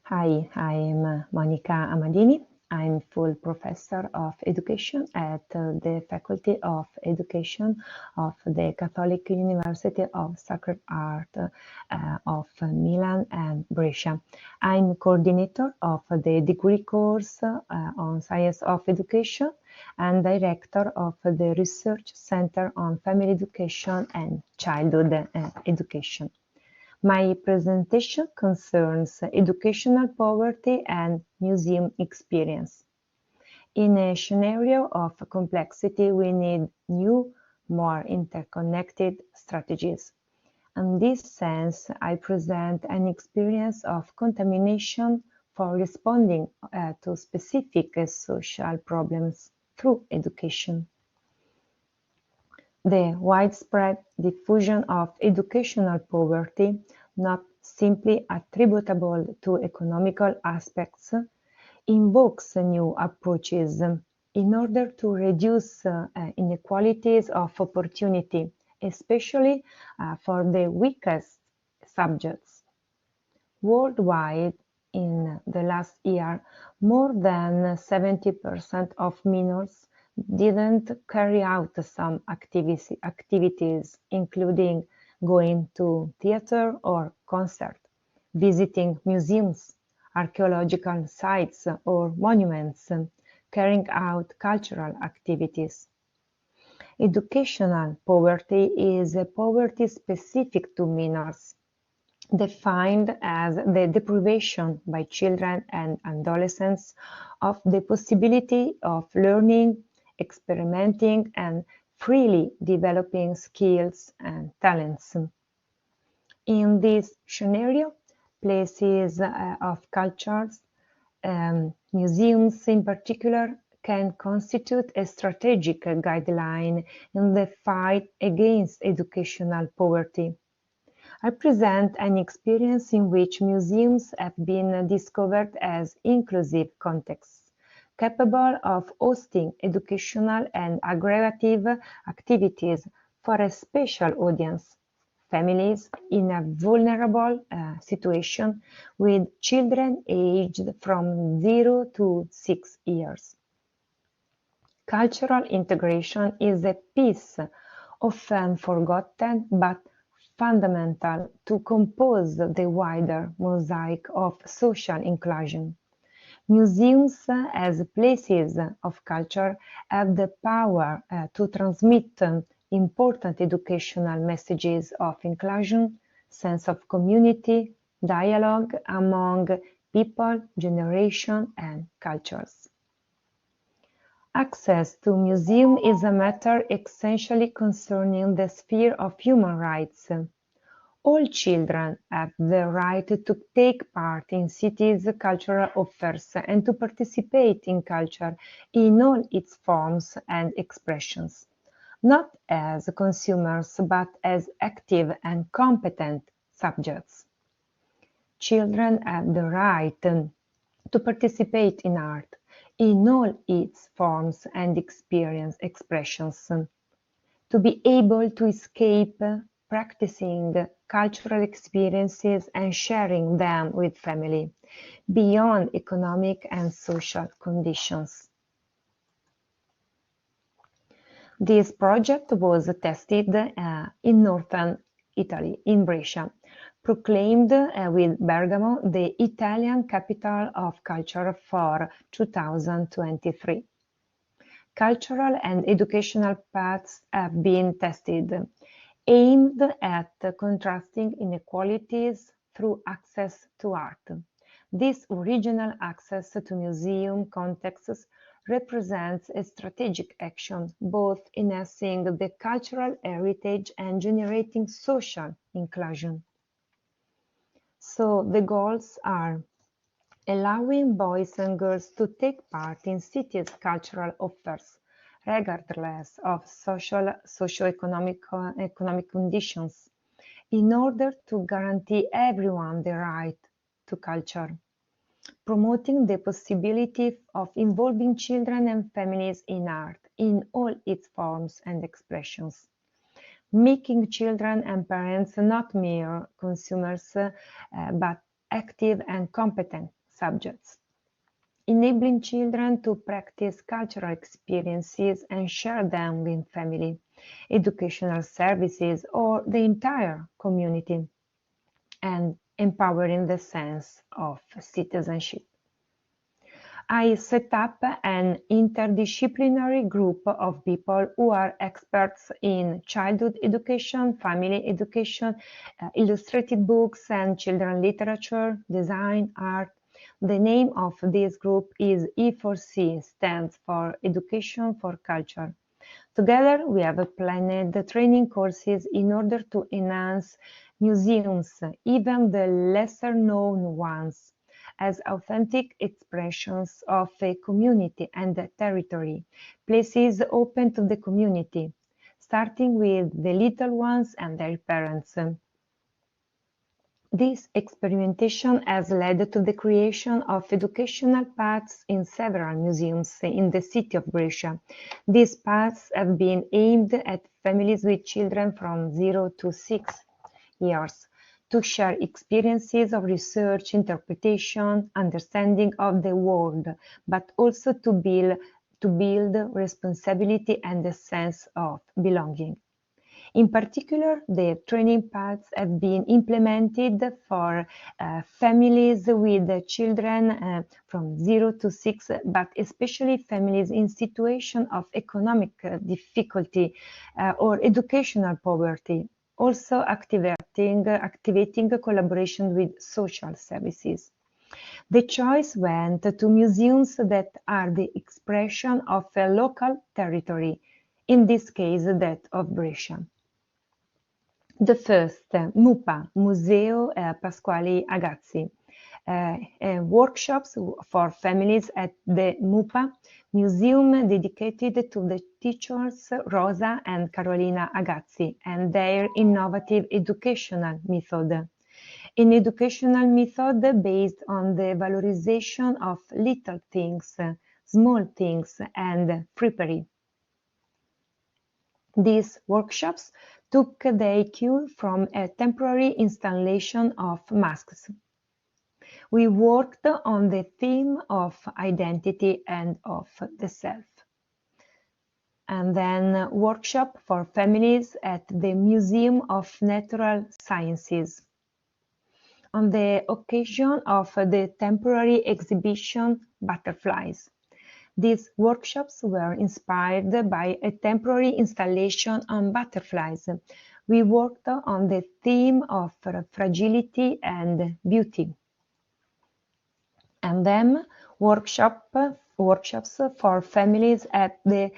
Hi, I'm Monica Amadini. I'm full professor of education at the Faculty of Education of the Catholic University of Sacred Art of Milan and Brescia. I'm coordinator of the degree course on Science of Education and director of the Research Center on Family Education and Childhood Education. My presentation concerns educational poverty and museum experience. In a scenario of complexity, we need new, more interconnected strategies. In this sense, I present an experience of contamination for responding to specific social problems through education. The widespread diffusion of educational poverty, not simply attributable to economical aspects, invokes new approaches in order to reduce inequalities of opportunity, especially for the weakest subjects. Worldwide, in the last year, more than 70% of minors didn't carry out some activities, including going to theater or concert, visiting museums, archaeological sites or monuments, carrying out cultural activities. Educational poverty is a poverty specific to minors, defined as the deprivation by children and adolescents of the possibility of learning, experimenting, and freely developing skills and talents. In this scenario, places of cultures, museums in particular, can constitute a strategic guideline in the fight against educational poverty. I present an experience in which museums have been discovered as inclusive contexts, capable of hosting educational and aggregative activities for a special audience, families in a vulnerable situation with children aged from 0 to 6 years. Cultural integration is a piece often forgotten but fundamental to compose the wider mosaic of social inclusion. Museums as places of culture have the power to transmit important educational messages of inclusion, sense of community, dialogue among people, generation, and cultures. Access to museum is a matter essentially concerning the sphere of human rights. All children have the right to take part in cities' cultural affairs and to participate in culture in all its forms and expressions, not as consumers but as active and competent subjects. Children have the right to participate in art in all its forms and expressions, to be able to escape practicing cultural experiences and sharing them with family, beyond economic and social conditions. This project was tested in northern Italy, in Brescia, proclaimed with Bergamo the Italian Capital of Culture for 2023. Cultural and educational paths have been tested, aimed at contrasting inequalities through access to art. This original access to museum contexts represents a strategic action, both enhancing the cultural heritage and generating social inclusion. So the goals are allowing boys and girls to take part in cities' cultural affairs, regardless of socio-economic conditions, in order to guarantee everyone the right to culture, promoting the possibility of involving children and families in art in all its forms and expressions, making children and parents not mere consumers but active and competent subjects, enabling children to practice cultural experiences and share them with family, educational services, or the entire community, and empowering the sense of citizenship. I set up an interdisciplinary group of people who are experts in childhood education, family education, illustrated books and children literature, design, art. The name of this group is E4C, stands for Education for Culture. Together, we have planned the training courses in order to enhance museums, even the lesser-known ones, as authentic expressions of a community and a territory, places open to the community, starting with the little ones and their parents. This experimentation has led to the creation of educational paths in several museums in the city of Brescia. These paths have been aimed at families with children from 0 to 6 years to share experiences of research, interpretation, understanding of the world, but also to build responsibility and a sense of belonging. In particular, the training paths have been implemented for families with children from 0 to 6, but especially families in situation of economic difficulty or educational poverty, also activating collaboration with social services. The choice went to museums that are the expression of a local territory, in this case that of Brescia. The first, MUPA, Museo Pasquale Agazzi, workshops for families at the MUPA, museum dedicated to the teachers Rosa and Carolina Agazzi and their innovative educational method. An educational method based on the valorization of little things, small things, and frippery. These workshops took their cue from a temporary installation of masks. We worked on the theme of identity and of the self. And then workshop for families at the Museum of Natural Sciences. On the occasion of the temporary exhibition Butterflies. These workshops were inspired by a temporary installation on butterflies. We worked on the theme of fragility and beauty. And then workshops for families at the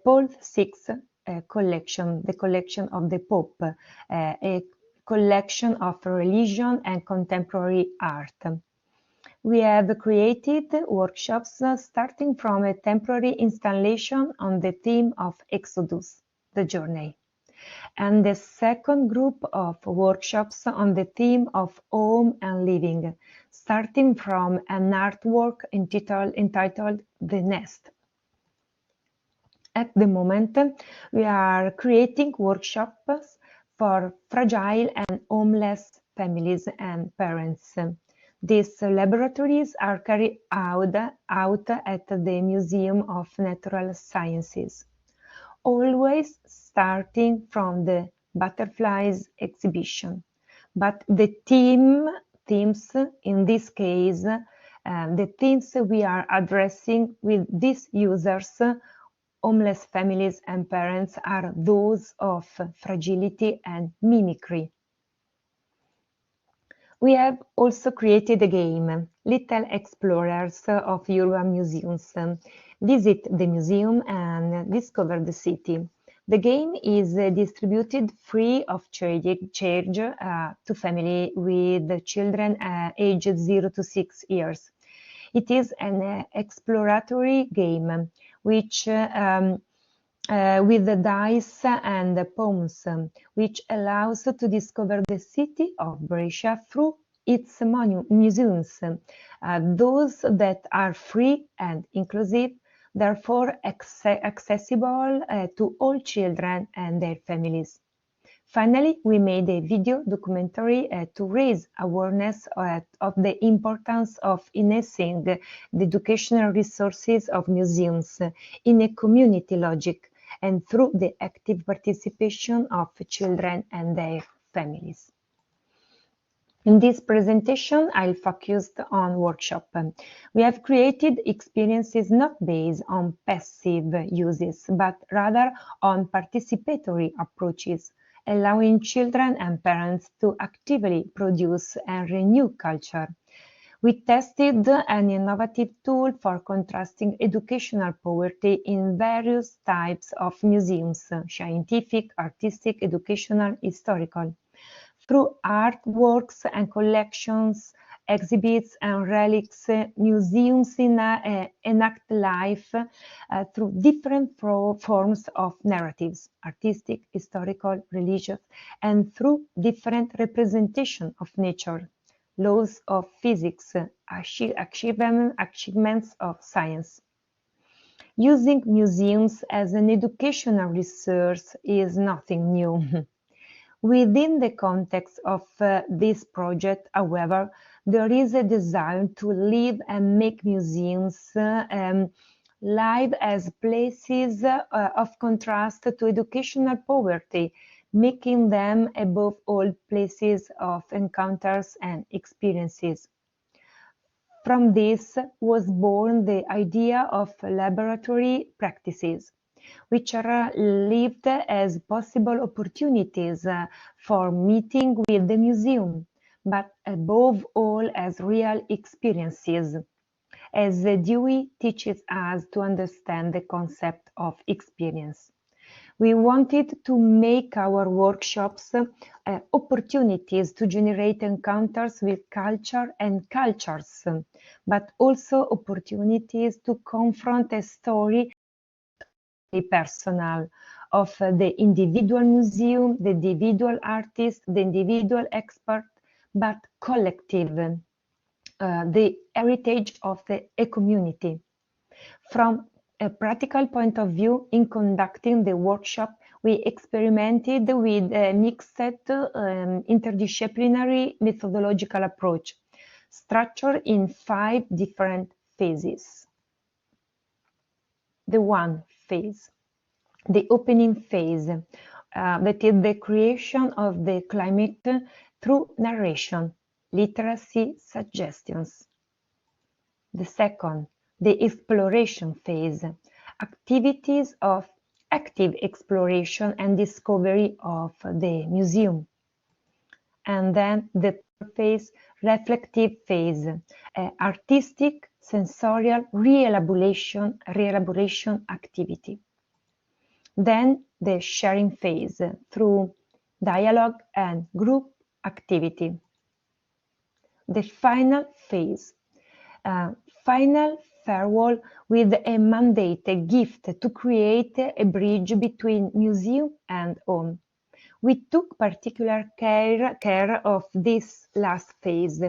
Paul VI collection, the collection of the Pope, a collection of religion and contemporary art. We have created workshops starting from a temporary installation on the theme of Exodus, the journey, and the second group of workshops on the theme of home and living, starting from an artwork entitled The Nest. At the moment, we are creating workshops for fragile and homeless families and parents. These laboratories are carried out at the Museum of Natural Sciences, always starting from the Butterflies exhibition. But the themes, in this case, the themes we are addressing with these users, homeless families and parents, are those of fragility and mimicry. We have also created a game, Little Explorers of Urban Museums. Visit the museum and discover the city. The game is distributed free of charge to families with children aged 0 to 6 years. It is an exploratory game which with the dice and the pawns, which allows to discover the city of Brescia through its museums, those that are free and inclusive, therefore accessible to all children and their families. Finally, we made a video documentary to raise awareness of the importance of enhancing the educational resources of museums in a community logic and through the active participation of children and their families. In this presentation, I'll focus on workshop. We have created experiences not based on passive uses, but rather on participatory approaches, allowing children and parents to actively produce and renew culture. We tested an innovative tool for contrasting educational poverty in various types of museums: scientific, artistic, educational, historical. Through artworks and collections, exhibits and relics, museums enact life through different forms of narratives: artistic, historical, religious, and through different representation of nature, laws of physics, achievements of science. Using museums as an educational resource is nothing new. Within the context of this project, however, there is a desire to live and make museums live as places of contrast to educational poverty, making them above all places of encounters and experiences. From this was born the idea of laboratory practices, which are lived as possible opportunities for meeting with the museum, but above all as real experiences, as Dewey teaches us to understand the concept of experience. We wanted to make our workshops opportunities to generate encounters with culture and cultures, but also opportunities to confront a story personal of the individual museum, the individual artist, the individual expert, but collective, the heritage of a community. From a practical point of view, in conducting the workshop, we experimented with a mixed interdisciplinary methodological approach, structured in 5 different phases. The one phase, the opening phase, that is the creation of the climate through narration, literacy suggestions. The second, the exploration phase, activities of active exploration and discovery of the museum. And then the third phase, reflective phase, artistic, sensorial re-elaboration activity. Then the sharing phase through dialogue and group activity. The final phase, final farewell with a mandate, a gift to create a bridge between museum and home. We took particular care of this last phase.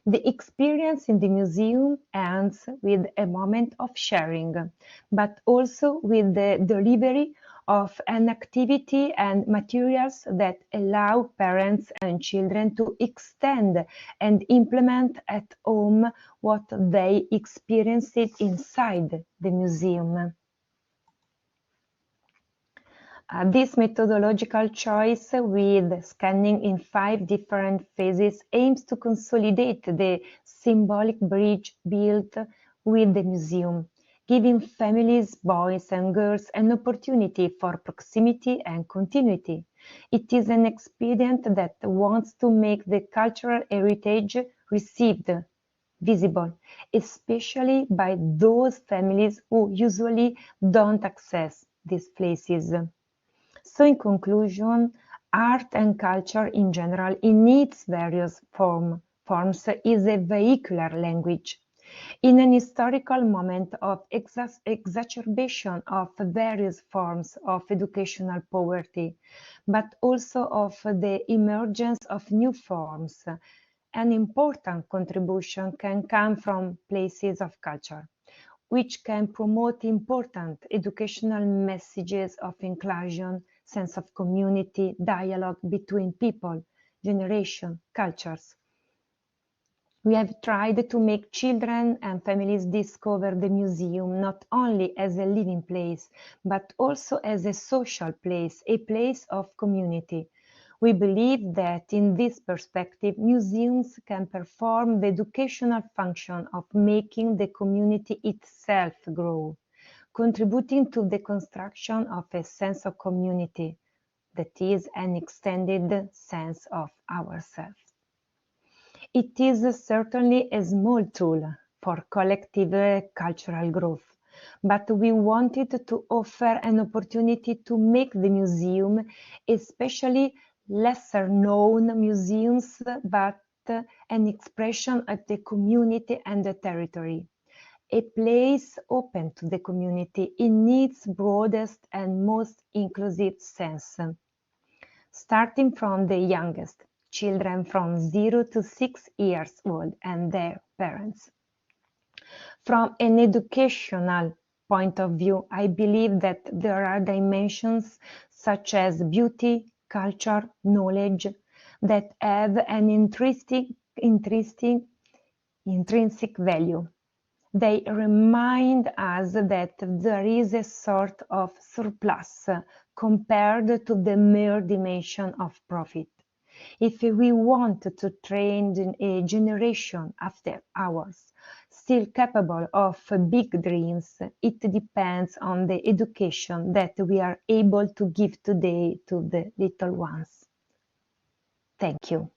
The experience in the museum ends with a moment of sharing, but also with the delivery of an activity and materials that allow parents and children to extend and implement at home what they experienced inside the museum. This methodological choice, with scanning in 5 different phases, aims to consolidate the symbolic bridge built with the museum, giving families, boys and girls, an opportunity for proximity and continuity. It is an expedient that wants to make the cultural heritage received, visible, especially by those families who usually don't access these places. So in conclusion, art and culture in general, in its various forms, is a vehicular language. In an historical moment of exacerbation of various forms of educational poverty, but also of the emergence of new forms, an important contribution can come from places of culture, which can promote important educational messages of inclusion, sense of community, dialogue between people, generation, cultures. We have tried to make children and families discover the museum not only as a living place, but also as a social place, a place of community. We believe that in this perspective, museums can perform the educational function of making the community itself grow, contributing to the construction of a sense of community that is an extended sense of ourselves. It is certainly a small tool for collective cultural growth, but we wanted to offer an opportunity to make the museum, especially lesser known museums, but an expression of the community and the territory. A place open to the community in its broadest and most inclusive sense, starting from the youngest, children from 0 to 6 years old and their parents. From an educational point of view, I believe that there are dimensions such as beauty, culture, knowledge that have an intrinsic value. They remind us that there is a sort of surplus compared to the mere dimension of profit. If we want to train a generation after ours, still capable of big dreams, it depends on the education that we are able to give today to the little ones. Thank you.